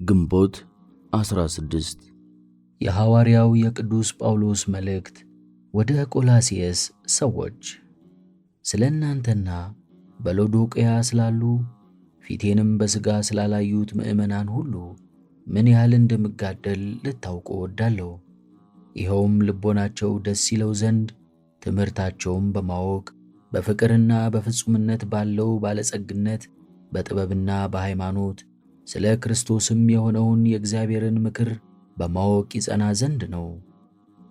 ግንቦት 16 የሐዋርያው የቅዱስ ጳውሎስ መልእክት ወደ ቆላስይስ ሰዎች። ስለ እናንተና በሎዶቅያ ስላሉ ፊቴንም በሥጋ ስላላዩት ምእመናን ሁሉ ምን ያህል እንደምጋደል ልታውቁ እወዳለሁ። ይኸውም ልቦናቸው ደስ ይለው ዘንድ ትምህርታቸውም በማወቅ በፍቅርና በፍጹምነት ባለው ባለጸግነት በጥበብና በሃይማኖት ስለ ክርስቶስም የሆነውን የእግዚአብሔርን ምክር በማወቅ ይጸና ዘንድ ነው።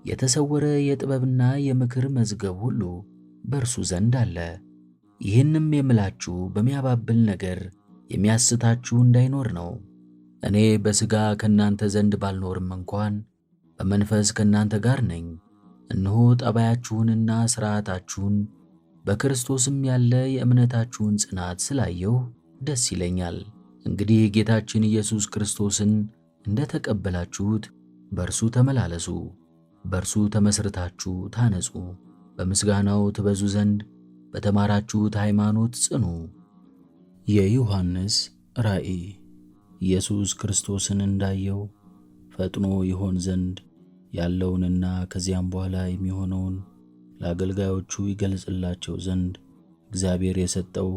የተሰወረ የጥበብና የምክር መዝገብ ሁሉ በእርሱ ዘንድ አለ። ይህንም የምላችሁ በሚያባብል ነገር የሚያስታችሁ እንዳይኖር ነው። እኔ በሥጋ ከእናንተ ዘንድ ባልኖርም እንኳን በመንፈስ ከእናንተ ጋር ነኝ። እነሆ ጠባያችሁንና ሥርዓታችሁን በክርስቶስም ያለ የእምነታችሁን ጽናት ስላየሁ ደስ ይለኛል። እንግዲህ ጌታችን ኢየሱስ ክርስቶስን እንደ ተቀበላችሁት በእርሱ ተመላለሱ፣ በእርሱ ተመስርታችሁ ታነጹ፣ በምስጋናው ትበዙ ዘንድ በተማራችሁት ሃይማኖት ጽኑ። የዮሐንስ ራእይ። ኢየሱስ ክርስቶስን እንዳየው ፈጥኖ ይሆን ዘንድ ያለውንና ከዚያም በኋላ የሚሆነውን ለአገልጋዮቹ ይገልጽላቸው ዘንድ እግዚአብሔር የሰጠው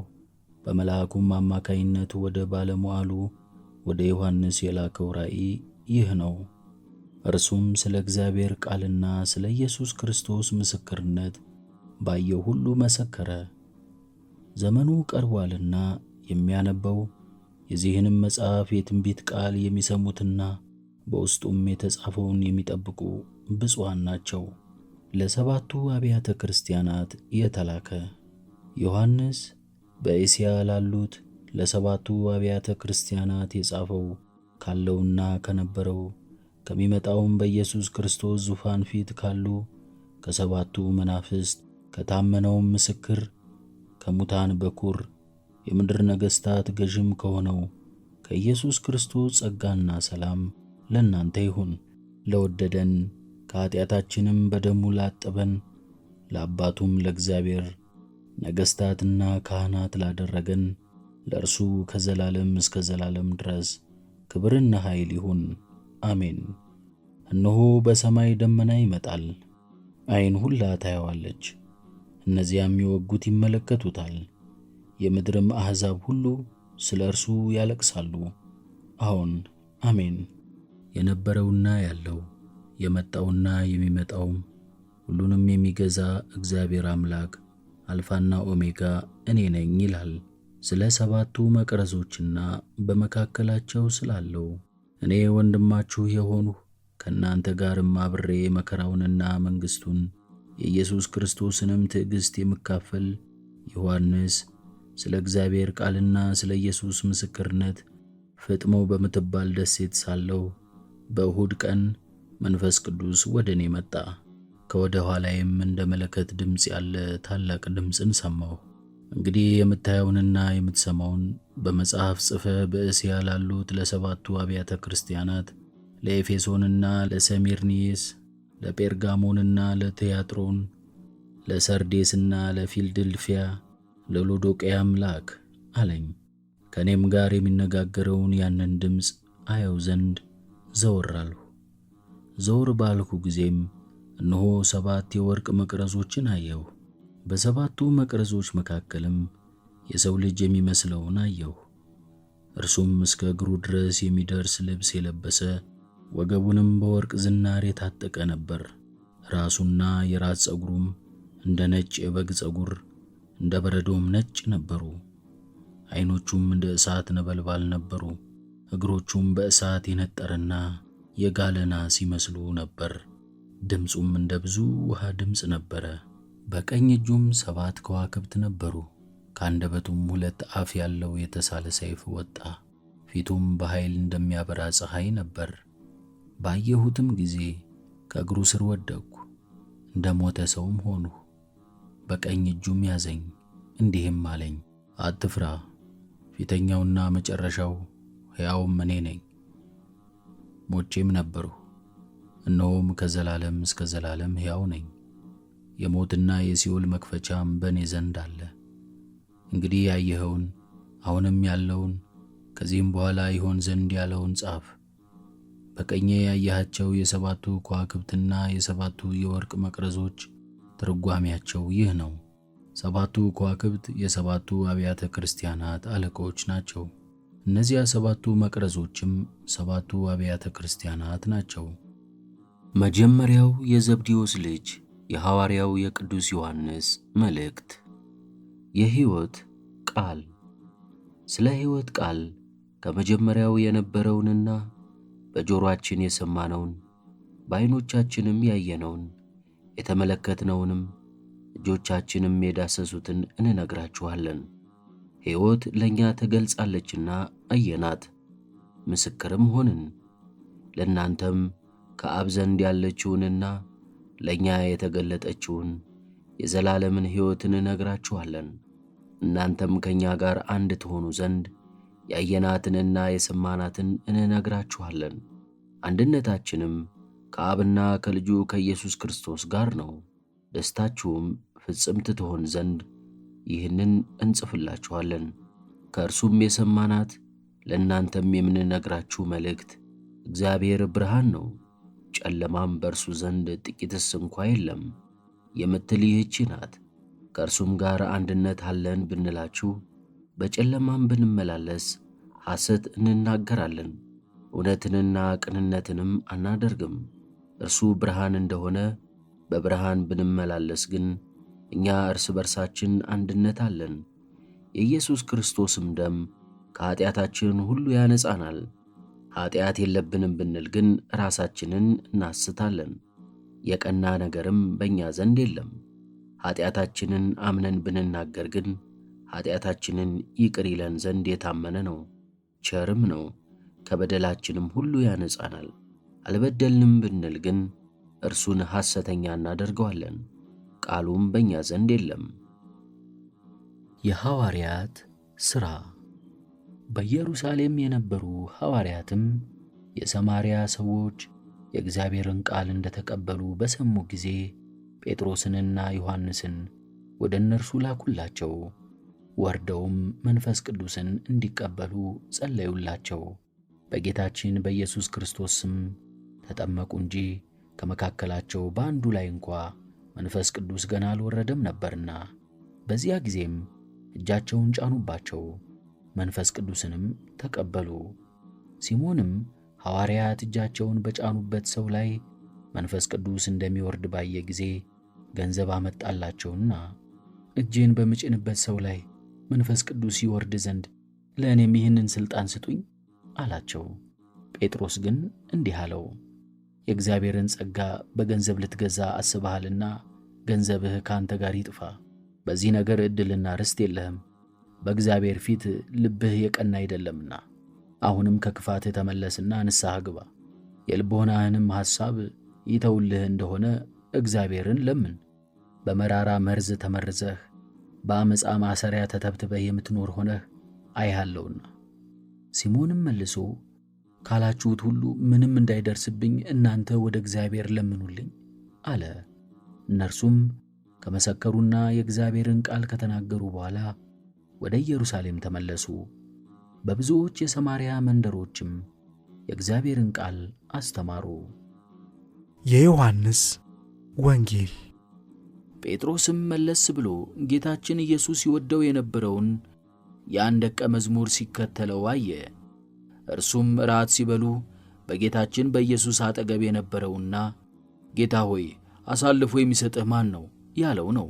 በመልአኩም አማካይነት ወደ ባለሟሉ ወደ ዮሐንስ የላከው ራእይ ይህ ነው። እርሱም ስለ እግዚአብሔር ቃልና ስለ ኢየሱስ ክርስቶስ ምስክርነት ባየው ሁሉ መሰከረ። ዘመኑ ቀርቧልና የሚያነበው የዚህንም መጽሐፍ የትንቢት ቃል የሚሰሙትና በውስጡም የተጻፈውን የሚጠብቁ ብፁዓን ናቸው። ለሰባቱ አብያተ ክርስቲያናት የተላከ ዮሐንስ በእስያ ላሉት ለሰባቱ አብያተ ክርስቲያናት የጻፈው ካለውና ከነበረው ከሚመጣውም በኢየሱስ ክርስቶስ ዙፋን ፊት ካሉ ከሰባቱ መናፍስት ከታመነውም ምስክር ከሙታን በኩር የምድር ነገሥታት ገዥም ከሆነው ከኢየሱስ ክርስቶስ ጸጋና ሰላም ለእናንተ ይሁን። ለወደደን ከኃጢአታችንም በደሙ ላጠበን ለአባቱም ለእግዚአብሔር ነገሥታትና ካህናት ላደረገን ለእርሱ ከዘላለም እስከ ዘላለም ድረስ ክብርና ኃይል ይሁን፣ አሜን። እነሆ በሰማይ ደመና ይመጣል፣ ዓይን ሁላ ታየዋለች፣ እነዚያም የወጉት ይመለከቱታል፣ የምድርም አሕዛብ ሁሉ ስለ እርሱ ያለቅሳሉ። አዎን፣ አሜን። የነበረውና ያለው የመጣውና የሚመጣውም ሁሉንም የሚገዛ እግዚአብሔር አምላክ አልፋና ኦሜጋ እኔ ነኝ ይላል። ስለ ሰባቱ መቅረዞችና በመካከላቸው ስላለው እኔ ወንድማችሁ የሆንሁ ከእናንተ ጋርም አብሬ መከራውንና መንግሥቱን የኢየሱስ ክርስቶስንም ትዕግሥት የምካፈል ዮሐንስ ስለ እግዚአብሔር ቃልና ስለ ኢየሱስ ምስክርነት ፍጥሞ በምትባል ደሴት ሳለሁ በእሁድ ቀን መንፈስ ቅዱስ ወደ እኔ መጣ። ከወደ ኋላዬም እንደ መለከት ድምፅ ያለ ታላቅ ድምፅን ሰማሁ። እንግዲህ የምታየውንና የምትሰማውን በመጽሐፍ ጽፈህ በእስያ ላሉት ለሰባቱ አብያተ ክርስቲያናት ለኤፌሶንና ለሰሚርኒስ፣ ለጴርጋሞንና ለትያጥሮን፣ ለሰርዴስና ለፊልድልፊያ፣ ለሎዶቅያም ላክ አለኝ። ከእኔም ጋር የሚነጋገረውን ያንን ድምፅ አየው ዘንድ ዘወር አልሁ። ዘወር ባልሁ ጊዜም እነሆ 7 የወርቅ መቅረዞችን አየሁ። በሰባቱ መቅረዞች መካከልም የሰው ልጅ የሚመስለውን አየሁ። እርሱም እስከ እግሩ ድረስ የሚደርስ ልብስ የለበሰ ወገቡንም በወርቅ ዝናር የታጠቀ ነበር። ራሱና የራስ ፀጉሩም እንደ ነጭ የበግ ፀጉር እንደ በረዶም ነጭ ነበሩ። ዓይኖቹም እንደ እሳት ነበልባል ነበሩ። እግሮቹም በእሳት የነጠረና የጋለ ናስ ይመስሉ ነበር። ድምፁም እንደ ብዙ ውሃ ድምፅ ነበረ። በቀኝ እጁም 7 ከዋክብት ነበሩ። ከአንደበቱም 2 አፍ ያለው የተሳለ ሰይፍ ወጣ። ፊቱም በኃይል እንደሚያበራ ፀሐይ ነበር። ባየሁትም ጊዜ ከእግሩ ስር ወደቅሁ፣ እንደ ሞተ ሰውም ሆንሁ። በቀኝ እጁም ያዘኝ፣ እንዲህም አለኝ፣ አትፍራ፣ ፊተኛውና መጨረሻው ሕያውም እኔ ነኝ። ሞቼም ነበርሁ፣ እነሆም ከዘላለም እስከ ዘላለም ሕያው ነኝ። የሞትና የሲኦል መክፈቻም በእኔ ዘንድ አለ። እንግዲህ ያየኸውን አሁንም ያለውን ከዚህም በኋላ ይሆን ዘንድ ያለውን ጻፍ። በቀኜ ያየሃቸው የሰባቱ ከዋክብትና የሰባቱ የወርቅ መቅረዞች ትርጓሜያቸው ይህ ነው። ሰባቱ ከዋክብት የሰባቱ አብያተ ክርስቲያናት አለቆች ናቸው። እነዚያ ሰባቱ መቅረዞችም ሰባቱ አብያተ ክርስቲያናት ናቸው። መጀመሪያው የዘብዴዎስ ልጅ የሐዋርያው የቅዱስ ዮሐንስ መልእክት። የሕይወት ቃል። ስለ ሕይወት ቃል ከመጀመሪያው የነበረውንና በጆሮአችን የሰማነውን በዓይኖቻችንም ያየነውን የተመለከትነውንም እጆቻችንም የዳሰሱትን እንነግራችኋለን። ሕይወት ለእኛ ተገልጻለችና አየናት፣ ምስክርም ሆንን። ለእናንተም ከአብ ዘንድ ያለችውንና ለእኛ የተገለጠችውን የዘላለምን ሕይወት እንነግራችኋለን። እናንተም ከእኛ ጋር አንድ ትሆኑ ዘንድ ያየናትንና የሰማናትን እንነግራችኋለን። አንድነታችንም ከአብና ከልጁ ከኢየሱስ ክርስቶስ ጋር ነው። ደስታችሁም ፍጽምት ትሆን ዘንድ ይህንን እንጽፍላችኋለን። ከእርሱም የሰማናት ለእናንተም የምንነግራችሁ መልእክት እግዚአብሔር ብርሃን ነው፣ ጨለማም በእርሱ ዘንድ ጥቂትስ እንኳ የለም የምትል ይህች ናት። ከእርሱም ጋር አንድነት አለን ብንላችሁ በጨለማም ብንመላለስ ሐሰት እንናገራለን፣ እውነትንና ቅንነትንም አናደርግም። እርሱ ብርሃን እንደሆነ በብርሃን ብንመላለስ ግን እኛ እርስ በርሳችን አንድነት አለን። የኢየሱስ ክርስቶስም ደም ከኀጢአታችን ሁሉ ያነጻናል። ኀጢአት የለብንም ብንል ግን ራሳችንን እናስታለን፣ የቀና ነገርም በእኛ ዘንድ የለም። ኀጢአታችንን አምነን ብንናገር ግን ኀጢአታችንን ይቅር ይለን ዘንድ የታመነ ነው፣ ቸርም ነው፣ ከበደላችንም ሁሉ ያነጻናል። አልበደልንም ብንል ግን እርሱን ሐሰተኛ እናደርገዋለን፣ ቃሉም በእኛ ዘንድ የለም። የሐዋርያት ሥራ። በኢየሩሳሌም የነበሩ ሐዋርያትም የሰማርያ ሰዎች የእግዚአብሔርን ቃል እንደተቀበሉ በሰሙ ጊዜ ጴጥሮስንና ዮሐንስን ወደ እነርሱ ላኩላቸው። ወርደውም መንፈስ ቅዱስን እንዲቀበሉ ጸለዩላቸው። በጌታችን በኢየሱስ ክርስቶስ ስም ተጠመቁ እንጂ ከመካከላቸው በአንዱ ላይ እንኳ መንፈስ ቅዱስ ገና አልወረደም ነበርና። በዚያ ጊዜም እጃቸውን ጫኑባቸው፣ መንፈስ ቅዱስንም ተቀበሉ። ሲሞንም ሐዋርያት እጃቸውን በጫኑበት ሰው ላይ መንፈስ ቅዱስ እንደሚወርድ ባየ ጊዜ ገንዘብ አመጣላቸውና እጄን በምጭንበት ሰው ላይ መንፈስ ቅዱስ ይወርድ ዘንድ ለእኔም ይህንን ሥልጣን ስጡኝ አላቸው። ጴጥሮስ ግን እንዲህ አለው፣ የእግዚአብሔርን ጸጋ በገንዘብ ልትገዛ አስበሃልና ገንዘብህ ከአንተ ጋር ይጥፋ። በዚህ ነገር ዕድልና ርስት የለህም፣ በእግዚአብሔር ፊት ልብህ የቀና አይደለምና። አሁንም ከክፋትህ ተመለስና ንስሐ ግባ። የልቦናህንም ሐሳብ ይተውልህ እንደሆነ እግዚአብሔርን ለምን። በመራራ መርዝ ተመርዘህ በአመፃ ማሰሪያ ተተብትበህ የምትኖር ሆነህ አይሃለሁና። ሲሞንም መልሶ ካላችሁት ሁሉ ምንም እንዳይደርስብኝ እናንተ ወደ እግዚአብሔር ለምኑልኝ አለ። እነርሱም ከመሰከሩና የእግዚአብሔርን ቃል ከተናገሩ በኋላ ወደ ኢየሩሳሌም ተመለሱ። በብዙዎች የሰማርያ መንደሮችም የእግዚአብሔርን ቃል አስተማሩ። የዮሐንስ ወንጌል። ጴጥሮስም መለስ ብሎ ጌታችን ኢየሱስ ይወደው የነበረውን ያን ደቀ መዝሙር ሲከተለው አየ። እርሱም እራት ሲበሉ በጌታችን በኢየሱስ አጠገብ የነበረውና ጌታ ሆይ አሳልፎ የሚሰጥህ ማን ነው ያለው ነው።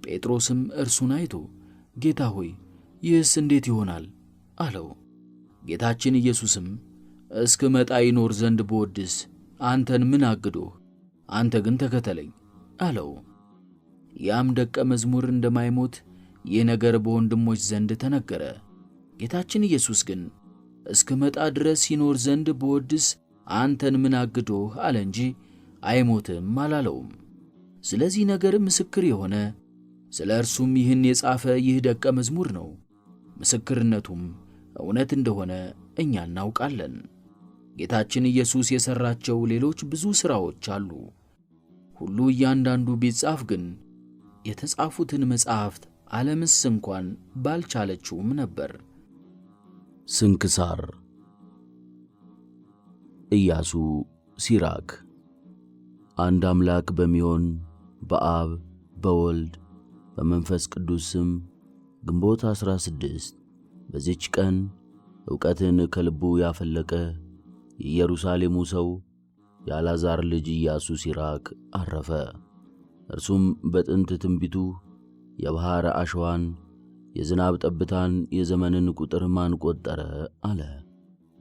ጴጥሮስም እርሱን አይቶ ጌታ ሆይ ይህስ እንዴት ይሆናል አለው። ጌታችን ኢየሱስም እስክመጣ ይኖር ዘንድ ብወድስ አንተን ምን አግዶህ? አንተ ግን ተከተለኝ አለው። ያም ደቀ መዝሙር እንደማይሞት ይህ ነገር በወንድሞች ዘንድ ተነገረ። ጌታችን ኢየሱስ ግን እስክመጣ ድረስ ይኖር ዘንድ ብወድስ አንተን ምን አግዶህ አለ እንጂ አይሞትም አላለውም። ስለዚህ ነገር ምስክር የሆነ ስለ እርሱም ይህን የጻፈ ይህ ደቀ መዝሙር ነው። ምስክርነቱም እውነት እንደሆነ እኛ እናውቃለን። ጌታችን ኢየሱስ የሠራቸው ሌሎች ብዙ ሥራዎች አሉ። ሁሉ እያንዳንዱ ቢጻፍ ግን የተጻፉትን መጻሕፍት ዓለምስ እንኳን ባልቻለችውም ነበር። ስንክሳር ኢያሱ ሲራክ። አንድ አምላክ በሚሆን በአብ በወልድ በመንፈስ ቅዱስ ስም ግንቦት 16 በዚች ቀን ዕውቀትን ከልቡ ያፈለቀ የኢየሩሳሌሙ ሰው የአልዓዛር ልጅ ኢያሱ ሲራክ አረፈ። እርሱም በጥንት ትንቢቱ የባሕር አሸዋን የዝናብ ጠብታን የዘመንን ቁጥር ማን ቈጠረ አለ።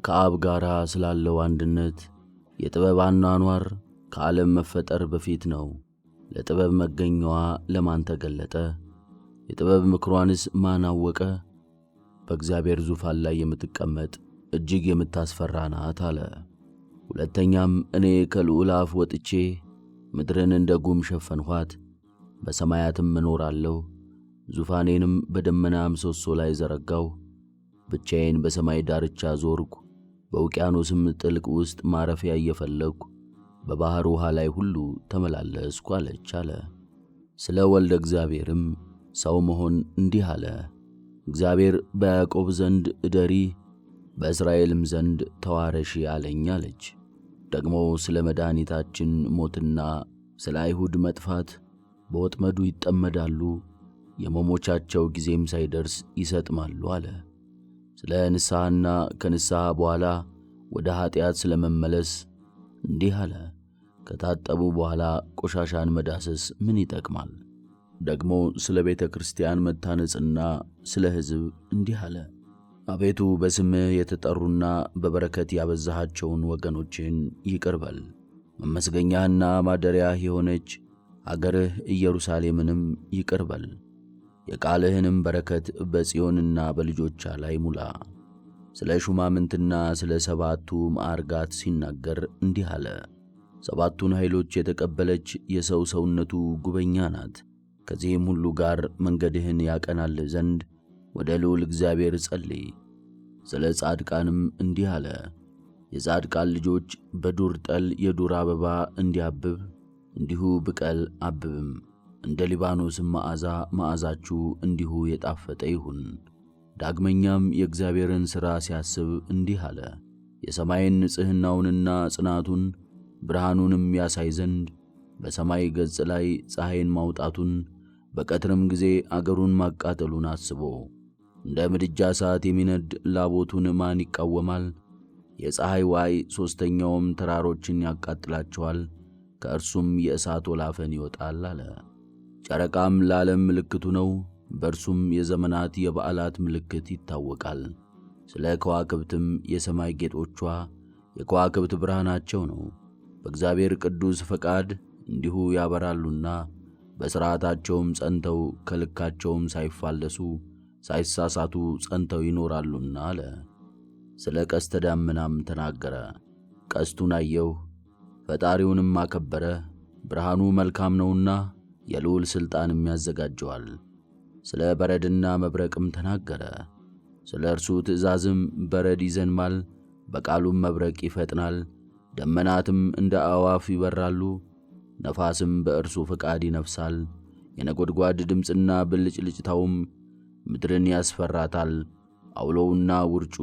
ከአብ ጋር ስላለው አንድነት የጥበብ አኗኗር ከዓለም መፈጠር በፊት ነው። ለጥበብ መገኛዋ ለማን ተገለጠ? የጥበብ ምክሯንስ ማን አወቀ? በእግዚአብሔር ዙፋን ላይ የምትቀመጥ እጅግ የምታስፈራ ናት አለ። ሁለተኛም እኔ ከልዑል አፍ ወጥቼ ምድርን እንደ ጉም ሸፈንኋት፣ በሰማያትም እኖራለሁ፣ ዙፋኔንም በደመና ምሰሶ ላይ ዘረጋሁ። ብቻዬን በሰማይ ዳርቻ ዞርኩ፣ በውቅያኖስም ጥልቅ ውስጥ ማረፊያ እየፈለግሁ በባሕር ውኃ ላይ ሁሉ ተመላለስኩ አለች አለ። ስለ ወልደ እግዚአብሔርም ሰው መሆን እንዲህ አለ። እግዚአብሔር በያዕቆብ ዘንድ እደሪ፣ በእስራኤልም ዘንድ ተዋረሺ አለኝ አለች። ደግሞ ስለ መድኃኒታችን ሞትና ስለ አይሁድ መጥፋት በወጥመዱ ይጠመዳሉ፣ የመሞቻቸው ጊዜም ሳይደርስ ይሰጥማሉ አለ። ስለ ንስሐና ከንስሐ በኋላ ወደ ኀጢአት ስለ መመለስ እንዲህ አለ። ከታጠቡ በኋላ ቆሻሻን መዳሰስ ምን ይጠቅማል? ደግሞ ስለ ቤተ ክርስቲያን መታነጽና ስለ ሕዝብ እንዲህ አለ። አቤቱ በስምህ የተጠሩና በበረከት ያበዛሃቸውን ወገኖችን ይቅር በል። መመስገኛህና ማደሪያህ የሆነች አገርህ ኢየሩሳሌምንም ይቅር በል። የቃልህንም በረከት በጽዮንና በልጆቿ ላይ ሙላ። ስለ ሹማምንትና ስለ 7ቱ ማዕርጋት ሲናገር እንዲህ አለ። 7ቱን ኃይሎች የተቀበለች የሰው ሰውነቱ ጉበኛ ናት። ከዚህም ሁሉ ጋር መንገድህን ያቀናልህ ዘንድ ወደ ልዑል እግዚአብሔር ጸልይ። ስለ ጻድቃንም እንዲህ አለ። የጻድቃን ልጆች በዱር ጠል የዱር አበባ እንዲያብብ እንዲሁ ብቀል አብብም። እንደ ሊባኖስም መዓዛ መዓዛችሁ እንዲሁ የጣፈጠ ይሁን። ዳግመኛም የእግዚአብሔርን ሥራ ሲያስብ እንዲህ አለ። የሰማይን ንጽሕናውንና ጽናቱን ብርሃኑንም ያሳይ ዘንድ በሰማይ ገጽ ላይ ፀሐይን ማውጣቱን በቀትርም ጊዜ አገሩን ማቃጠሉን አስቦ እንደ ምድጃ እሳት የሚነድ ላቦቱን ማን ይቃወማል? የፀሐይ ዋይ ሦስተኛውም ተራሮችን ያቃጥላቸዋል፣ ከእርሱም የእሳት ወላፈን ይወጣል አለ። ጨረቃም ለዓለም ምልክቱ ነው፣ በእርሱም የዘመናት የበዓላት ምልክት ይታወቃል። ስለ ከዋክብትም የሰማይ ጌጦቿ የከዋክብት ብርሃናቸው ነው። በእግዚአብሔር ቅዱስ ፈቃድ እንዲሁ ያበራሉና በሥርዓታቸውም ጸንተው ከልካቸውም ሳይፋለሱ ሳይሳሳቱ ጸንተው ይኖራሉና አለ። ስለ ቀስተ ደመናም ተናገረ። ቀስቱን አየሁ፣ ፈጣሪውንም አከበረ። ብርሃኑ መልካም ነውና የልዑል ሥልጣንም ያዘጋጀዋል። ስለ በረድና መብረቅም ተናገረ። ስለ እርሱ ትእዛዝም በረድ ይዘንማል፣ በቃሉም መብረቅ ይፈጥናል። ደመናትም እንደ አዕዋፍ ይበራሉ፣ ነፋስም በእርሱ ፈቃድ ይነፍሳል። የነጎድጓድ ድምፅና ብልጭልጭታውም ምድርን ያስፈራታል። አውሎውና ውርጩ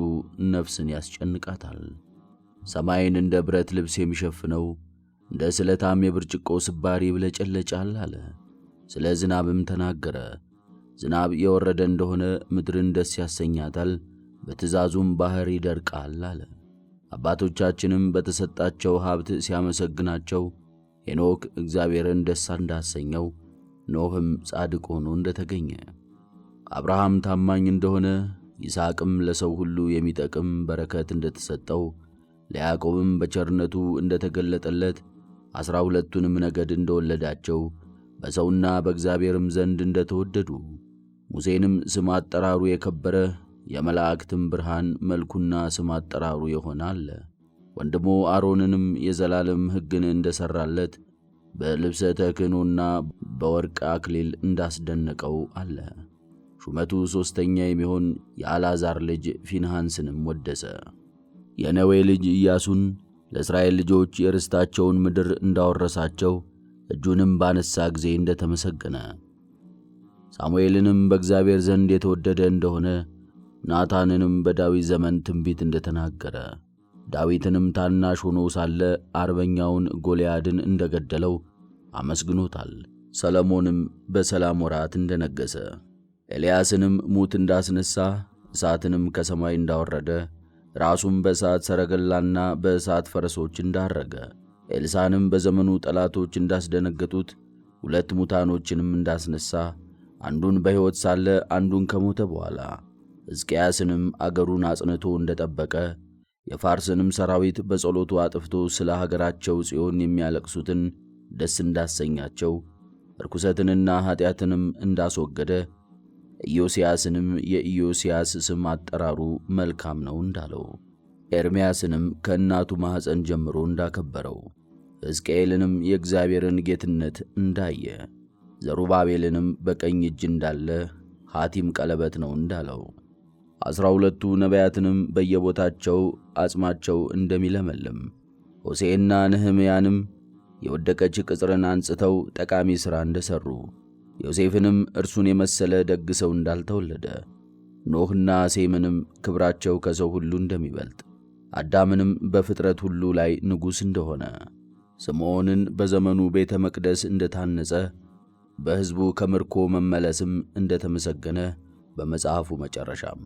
ነፍስን ያስጨንቃታል። ሰማይን እንደ ብረት ልብስ የሚሸፍነው እንደ ስለታም የብርጭቆ ስባሪ ይብለጨለጫል አለ። ስለ ዝናብም ተናገረ። ዝናብ የወረደ እንደሆነ ምድርን ደስ ያሰኛታል፣ በትእዛዙም ባሕር ይደርቃል አለ። አባቶቻችንም በተሰጣቸው ሀብት ሲያመሰግናቸው ሄኖክ እግዚአብሔርን ደስ እንዳሰኘው፣ ኖህም ጻድቅ ሆኖ እንደተገኘ፣ አብርሃም ታማኝ እንደሆነ፣ ይስሐቅም ለሰው ሁሉ የሚጠቅም በረከት እንደተሰጠው፣ ለያዕቆብም በቸርነቱ እንደተገለጠለት 12ቱንም ነገድ እንደወለዳቸው፣ በሰውና በእግዚአብሔርም ዘንድ እንደተወደዱ፣ ሙሴንም ስም አጠራሩ የከበረ የመላእክትም ብርሃን መልኩና ስም አጠራሩ የሆነ አለ። ወንድሙ አሮንንም የዘላለም ሕግን እንደሠራለት በልብሰ ተክህኖና በወርቅ አክሊል እንዳስደነቀው አለ። ሹመቱ 3ኛ የሚሆን የአልዓዛር ልጅ ፊንሐስንም ወደሰ። የነዌ ልጅ ኢያሱን ለእስራኤል ልጆች የርስታቸውን ምድር እንዳወረሳቸው እጁንም ባነሳ ጊዜ እንደተመሰገነ፣ ሳሙኤልንም በእግዚአብሔር ዘንድ የተወደደ እንደሆነ ናታንንም በዳዊት ዘመን ትንቢት እንደተናገረ ዳዊትንም ታናሽ ሆኖ ሳለ አርበኛውን ጎልያድን እንደገደለው አመስግኖታል። ሰሎሞንም በሰላም ወራት እንደነገሰ ኤልያስንም ሙት እንዳስነሳ እሳትንም ከሰማይ እንዳወረደ ራሱም በእሳት ሰረገላና በእሳት ፈረሶች እንዳረገ ኤልሳዕንም በዘመኑ ጠላቶች እንዳስደነገጡት 2 ሙታኖችንም እንዳስነሳ አንዱን በሕይወት ሳለ አንዱን ከሞተ በኋላ ሕዝቅያስንም አገሩን አጽንቶ እንደጠበቀ የፋርስንም ሰራዊት በጸሎቱ አጥፍቶ ስለ ሀገራቸው ጽዮን የሚያለቅሱትን ደስ እንዳሰኛቸው ርኩሰትንና ኃጢአትንም እንዳስወገደ ኢዮስያስንም የኢዮስያስ ስም አጠራሩ መልካም ነው እንዳለው ኤርምያስንም ከእናቱ ማኅፀን ጀምሮ እንዳከበረው ሕዝቅኤልንም የእግዚአብሔርን ጌትነት እንዳየ ዘሩባቤልንም በቀኝ እጅ እንዳለ ሐቲም ቀለበት ነው እንዳለው 12ቱ ነቢያትንም በየቦታቸው አጽማቸው እንደሚለመልም ሆሴዕና ነህምያንም የወደቀች ቅጽርን አንጽተው ጠቃሚ ሥራ እንደሠሩ ዮሴፍንም እርሱን የመሰለ ደግ ሰው እንዳልተወለደ ኖህና ሴምንም ክብራቸው ከሰው ሁሉ እንደሚበልጥ አዳምንም በፍጥረት ሁሉ ላይ ንጉሥ እንደሆነ ስምዖንን በዘመኑ ቤተ መቅደስ እንደታነጸ በሕዝቡ ከምርኮ መመለስም እንደተመሰገነ በመጽሐፉ መጨረሻም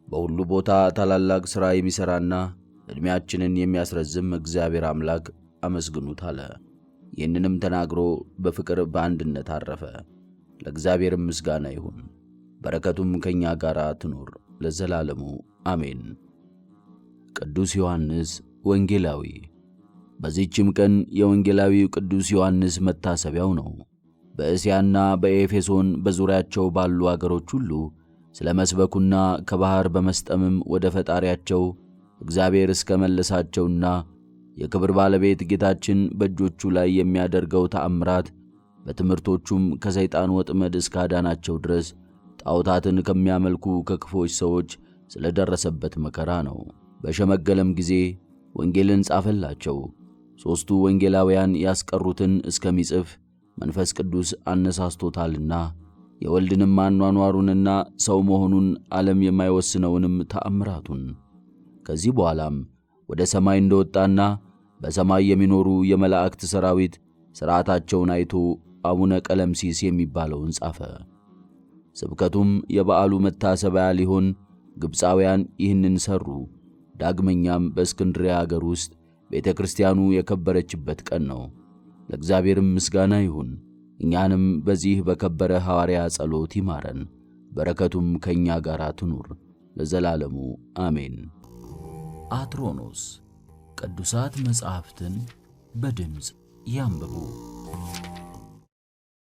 በሁሉ ቦታ ታላላቅ ሥራ የሚሠራና ዕድሜያችንን የሚያስረዝም እግዚአብሔር አምላክ አመስግኑት አለ። ይህንንም ተናግሮ በፍቅር በአንድነት አረፈ። ለእግዚአብሔርም ምስጋና ይሁን፣ በረከቱም ከእኛ ጋር ትኑር ለዘላለሙ አሜን። ቅዱስ ዮሐንስ ወንጌላዊ። በዚህችም ቀን የወንጌላዊው ቅዱስ ዮሐንስ መታሰቢያው ነው። በእስያና በኤፌሶን በዙሪያቸው ባሉ አገሮች ሁሉ ስለ መስበኩና ከባሕር በመስጠምም ወደ ፈጣሪያቸው እግዚአብሔር እስከ መለሳቸውና የክብር ባለቤት ጌታችን በእጆቹ ላይ የሚያደርገው ተአምራት በትምህርቶቹም ከሰይጣን ወጥመድ እስካዳናቸው ድረስ ጣዖታትን ከሚያመልኩ ከክፎች ሰዎች ስለ ደረሰበት መከራ ነው። በሸመገለም ጊዜ ወንጌልን ጻፈላቸው። 3ቱ ወንጌላውያን ያስቀሩትን እስከሚጽፍ መንፈስ ቅዱስ አነሳስቶታልና የወልድንም አኗኗሩንና ሰው መሆኑን ዓለም የማይወስነውንም ተአምራቱን። ከዚህ በኋላም ወደ ሰማይ እንደወጣና በሰማይ የሚኖሩ የመላእክት ሰራዊት ሥርዓታቸውን አይቶ አቡነ ቀለምሲስ የሚባለውን ጻፈ። ስብከቱም የበዓሉ መታሰቢያ ሊሆን ግብፃውያን ይህንን ሠሩ። ዳግመኛም በእስክንድርያ አገር ውስጥ ቤተ ክርስቲያኑ የከበረችበት ቀን ነው። ለእግዚአብሔርም ምስጋና ይሁን። እኛንም በዚህ በከበረ ሐዋርያ ጸሎት ይማረን፣ በረከቱም ከእኛ ጋር ትኑር ለዘላለሙ አሜን። አትሮኖስ ቅዱሳት መጻሕፍትን በድምፅ ያንብቡ።